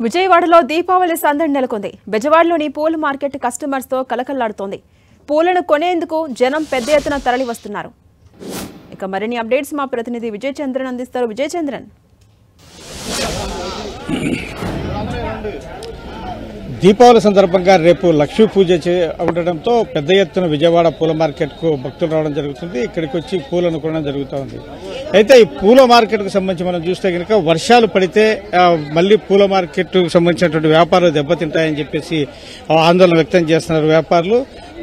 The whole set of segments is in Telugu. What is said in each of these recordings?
విజయవాడలో దీపావళి సందడి నెలకొంది. బెజవాడలోని పూల మార్కెట్ కస్టమర్స్ తో కలకల్లాడుతోంది. పూలను కొనేందుకు జనం పెద్ద ఎత్తున తరలి వస్తున్నారు. ఇక మరిన్ని అప్డేట్స్ మా ప్రతినిధి విజయ్ చంద్రన్ అందిస్తారు. విజయ్ చంద్రన్. దీపావళి సందర్భంగా రేపు లక్ష్మీ పూజ ఉండడంతో పెద్ద ఎత్తున విజయవాడ పూల మార్కెట్కు భక్తులు రావడం జరుగుతుంది. ఇక్కడికి వచ్చి పూలను కొనడం జరుగుతూ ఉంది. అయితే ఈ పూల మార్కెట్కు సంబంధించి మనం చూస్తే కనుక వర్షాలు పడితే మళ్లీ పూల మార్కెట్కు సంబంధించినటువంటి వ్యాపారాలు దెబ్బతింటాయని చెప్పేసి ఆందోళన వ్యక్తం చేస్తున్నారు వ్యాపారులు.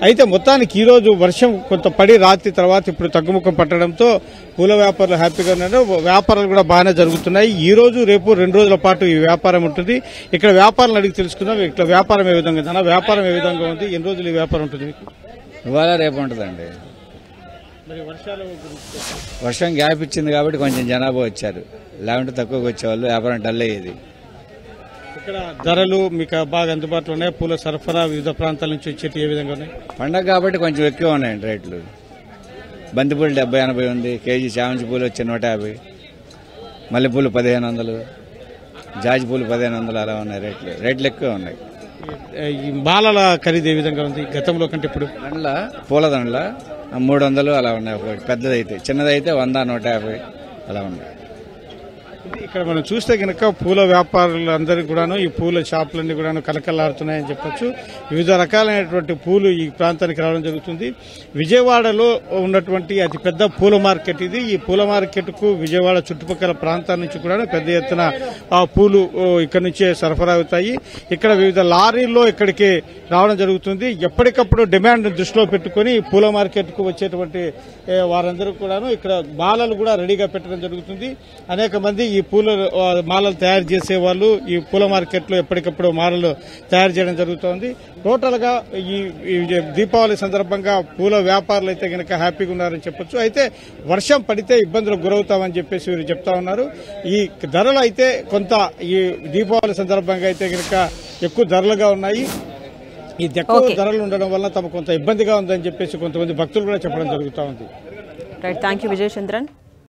అయితే మొత్తానికి ఈ రోజు వర్షం కొంత పడి రాత్రి తర్వాత ఇప్పుడు తగ్గుముఖం పట్టడంతో పూల వ్యాపారులు హ్యాపీగా ఉన్నారు. వ్యాపారాలు కూడా బాగానే జరుగుతున్నాయి. ఈ రోజు రేపు 2 రోజుల పాటు ఈ వ్యాపారం ఉంటుంది. ఇక్కడ వ్యాపారాలు అడిగి తెలుసుకుందాం. ఇక్కడ వ్యాపారం ఏ విధంగా వ్యాపారం ఏ విధంగా ఉంది, ఎన్ని రోజులు ఈ వ్యాపారం ఉంటుంది? ఇవాళ రేపు ఉంటుందండి. వర్షం గ్యాప్ ఇచ్చింది కాబట్టి కొంచెం జనాభా వచ్చారు, లేకుంటే తక్కువగా వచ్చేవాళ్ళు. వ్యాపారం డల్ అయ్యేది. ఇక్కడ ధరలు మీకు బాగా అందుబాటులో ఉన్నాయి. పూల సరఫరా వివిధ ప్రాంతాల నుంచి వచ్చేటి ఏ విధంగా ఉన్నాయి? పండగ కాబట్టి కొంచెం ఎక్కువ ఉన్నాయండి రేట్లు. బంతిపూలు 70-80 ఉంది. కేజీ చామంతి పూలు వచ్చి 150, మల్లెపూలు 1500, జాజి పూలు 1500 అలా ఉన్నాయి. రేట్లు ఎక్కువ ఉన్నాయి. ఈ మాలల ఖరీదు ఏ విధంగా ఉంది గతంలో కంటే ఇప్పుడు? పూల దండల 300 అలా ఉన్నాయి. ఒకటి పెద్దదైతే, చిన్నదైతే 100, 150 అలా ఉన్నాయి. ఇక్కడ మనం చూస్తే కనుక పూల వ్యాపారులందరికీ కూడాను ఈ పూల షాపులన్నీ కూడాను కలకల్లాడుతున్నాయని చెప్పొచ్చు. వివిధ రకాలైనటువంటి పూలు ఈ ప్రాంతానికి రావడం జరుగుతుంది. విజయవాడలో ఉన్నటువంటి అతి పెద్ద పూల మార్కెట్ ఇది. ఈ పూల మార్కెట్ కు విజయవాడ చుట్టుపక్కల ప్రాంతాల నుంచి కూడా పెద్ద ఎత్తున పూలు ఇక్కడ నుంచే సరఫరా అవుతాయి. ఇక్కడ వివిధ లారీల్లో ఇక్కడికి రావడం జరుగుతుంది. ఎప్పటికప్పుడు డిమాండ్ దృష్టిలో పెట్టుకుని పూల మార్కెట్ కు వచ్చేటువంటి వారందరూ కూడాను ఇక్కడ మాలలు కూడా రెడీగా పెట్టడం జరుగుతుంది. అనేక మంది ఈ పూల మాలలు తయారు చేసే వాళ్ళు ఈ పూల మార్కెట్ లో ఎప్పటికప్పుడు మాలలు తయారు చేయడం జరుగుతోంది. టోటల్ గా ఈ దీపావళి సందర్భంగా పూల వ్యాపారులు అయితే కనుక హ్యాపీగా ఉన్నారని చెప్పొచ్చు. అయితే వర్షం పడితే ఇబ్బందులకు గురవుతామని చెప్పేసి వీరు చెప్తా ఉన్నారు. ఈ ధరలు అయితే కొంత ఈ దీపావళి సందర్భంగా అయితే కనుక ఎక్కువ ధరలుగా ఉన్నాయి. ఈ ఎక్కువ ధరలు ఉండడం వల్ల తమ కొంత ఇబ్బందిగా ఉందని చెప్పేసి కొంతమంది భక్తులు కూడా చెప్పడం జరుగుతూ ఉంది. Right, thank you Vijay Chandran.